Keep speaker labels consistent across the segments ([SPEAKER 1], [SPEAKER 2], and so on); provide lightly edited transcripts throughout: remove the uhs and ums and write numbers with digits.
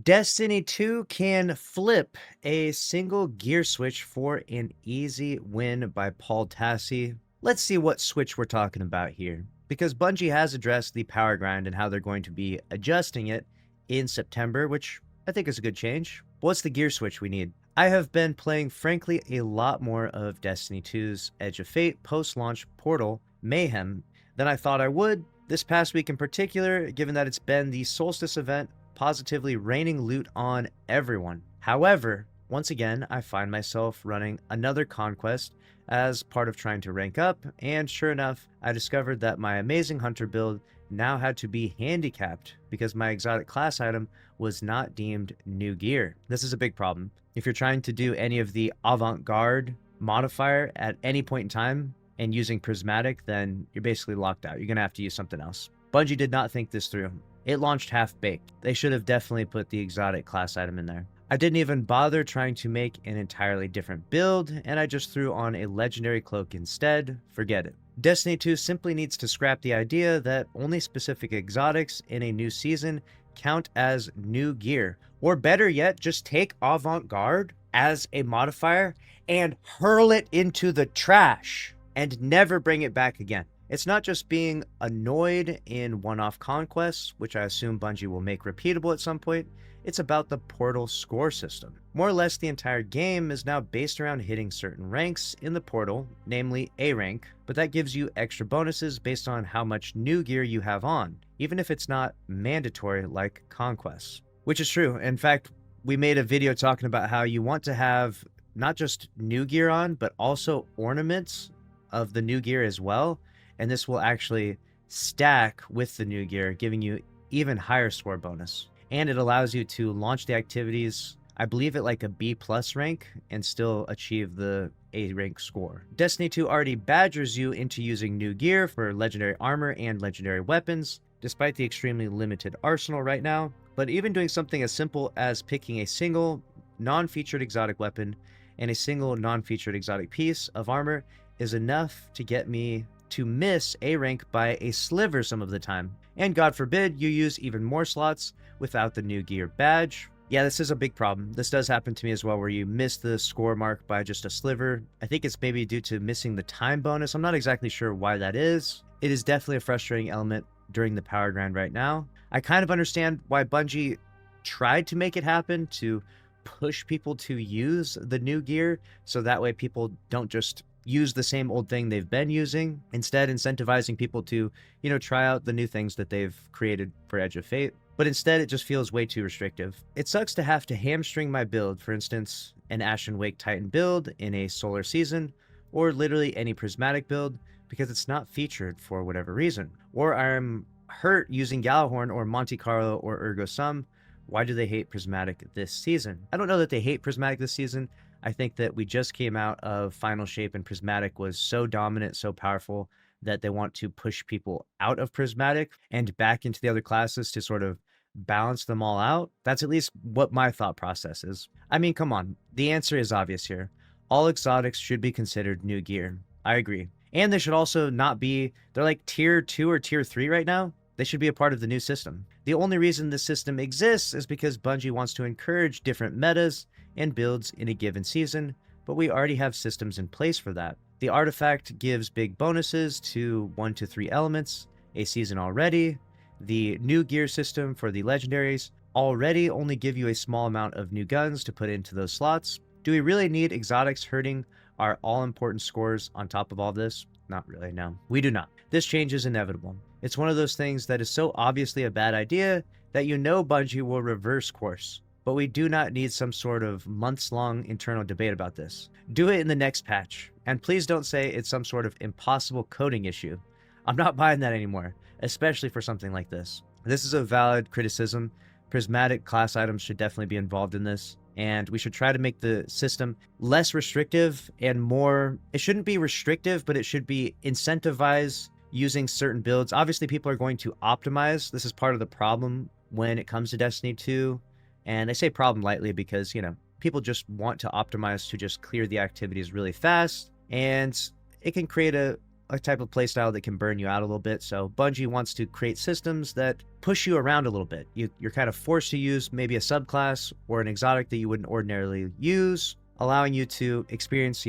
[SPEAKER 1] Destiny 2 can flip a single gear switch for an easy win by Paul Tassi. Let's see what switch we're talking about here, because Bungie has addressed the power grind and how they're going to be adjusting it in September, which I think is a good change. What's the gear switch we need? I have been playing, frankly, a lot more of Destiny 2's Edge of Fate post-launch Portal Mayhem than I thought I would. This past week in particular, given that it's been the Solstice event, positively raining loot on everyone. However, once again, I find myself running another conquest as part of trying to rank up, and sure enough, I discovered that my amazing hunter build now had to be handicapped because my exotic class item was not deemed new gear. This is a big problem. If you're trying to do any of the avant-garde modifier at any point in time and using prismatic, then you're basically locked out. You're gonna have to use something else. Bungie did not think this through. It launched half-baked. They should have definitely put the exotic class item in there. I didn't even bother trying to make an entirely different build, and I just threw on a legendary cloak instead. Forget it. Destiny 2 simply needs to scrap the idea that only specific exotics in a new season count as new gear. Or better yet, just take avant-garde as a modifier and hurl it into the trash and never bring it back again. It's not just being annoyed in one-off conquests, which I assume Bungie will make repeatable at some point. It's about the Portal score system. More or less the entire game is now based around hitting certain ranks in the Portal, namely A rank, but that gives you extra bonuses based on how much new gear you have on, even if it's not mandatory like conquests. Which is true. In fact, we made a video talking about how you want to have not just new gear on, but also ornaments of the new gear as well. And this will actually stack with the new gear, giving you even higher score bonus. And it allows you to launch the activities, I believe, at like a B+ rank and still achieve the A rank score. Destiny 2 already badgers you into using new gear for legendary armor and legendary weapons, despite the extremely limited arsenal right now. But even doing something as simple as picking a single non-featured exotic weapon and a single non-featured exotic piece of armor is enough to get me to miss A rank by a sliver some of the time. And God forbid you use even more slots without the new gear badge. Yeah, this is a big problem. This does happen to me as well, where you miss the score mark by just a sliver. I think it's maybe due to missing the time bonus. I'm not exactly sure why that is. It is definitely a frustrating element during the power grind right now. I kind of understand why Bungie tried to make it happen, to push people to use the new gear, so that way people don't just use the same old thing they've been using, instead incentivizing people to, try out the new things that they've created for Edge of Fate. But instead, it just feels way too restrictive. It sucks to have to hamstring my build, for instance, an Ashen Wake Titan build in a solar season, or literally any prismatic build, because it's not featured for whatever reason. Or I'm hurt using Galahorn or Monte Carlo or Ergo Sum. Why do they hate prismatic this season? I don't know that they hate prismatic this season. I think that we just came out of Final Shape and prismatic was so dominant, so powerful, that they want to push people out of prismatic and back into the other classes to sort of balance them all out. That's at least what my thought process is. I mean, come on. The answer is obvious here. All exotics should be considered new gear. I agree. And they should also not be, they're like tier 2 or tier 3 right now. They should be a part of the new system. The only reason this system exists is because Bungie wants to encourage different metas and builds in a given season, but we already have systems in place for that. The artifact gives big bonuses to 1 to 3 elements a season already. The new gear system for the legendaries already only give you a small amount of new guns to put into those slots. Do we really need exotics hurting our all-important scores on top of all this? Not really, no. We do not. This change is inevitable. It's one of those things that is so obviously a bad idea that Bungie will reverse course. But we do not need some sort of months-long internal debate about this. Do it in the next patch. And please don't say it's some sort of impossible coding issue. I'm not buying that anymore, especially for something like this. This is a valid criticism. Prismatic class items should definitely be involved in this. And we should try to make the system less restrictive and more... It shouldn't be restrictive, but it should be incentivize using certain builds. Obviously, people are going to optimize. This is part of the problem when it comes to Destiny 2. And I say problem lightly because, people just want to optimize to just clear the activities really fast. And it can create a a type of playstyle that can burn you out a little bit. So Bungie wants to create systems that push you around a little bit. You're kind of forced to use maybe a subclass or an exotic that you wouldn't ordinarily use, allowing you to experience,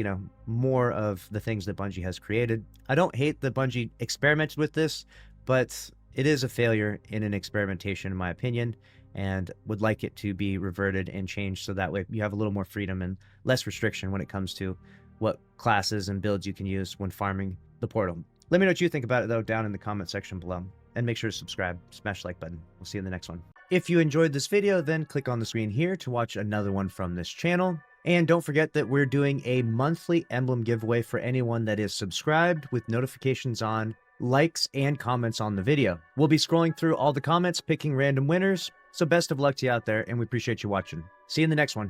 [SPEAKER 1] more of the things that Bungie has created. I don't hate that Bungie experimented with this, but it is a failure in an experimentation, in my opinion, and would like it to be reverted and changed so that way you have a little more freedom and less restriction when it comes to what classes and builds you can use when farming the portal. Let me know what you think about it, though, down in the comment section below. And make sure to subscribe, smash the like button. We'll see you in the next one. If you enjoyed this video, then click on the screen here to watch another one from this channel. And don't forget that we're doing a monthly emblem giveaway for anyone that is subscribed with notifications on, likes, and comments on the video. We'll be scrolling through all the comments, picking random winners. So best of luck to you out there, and we appreciate you watching. See you in the next one.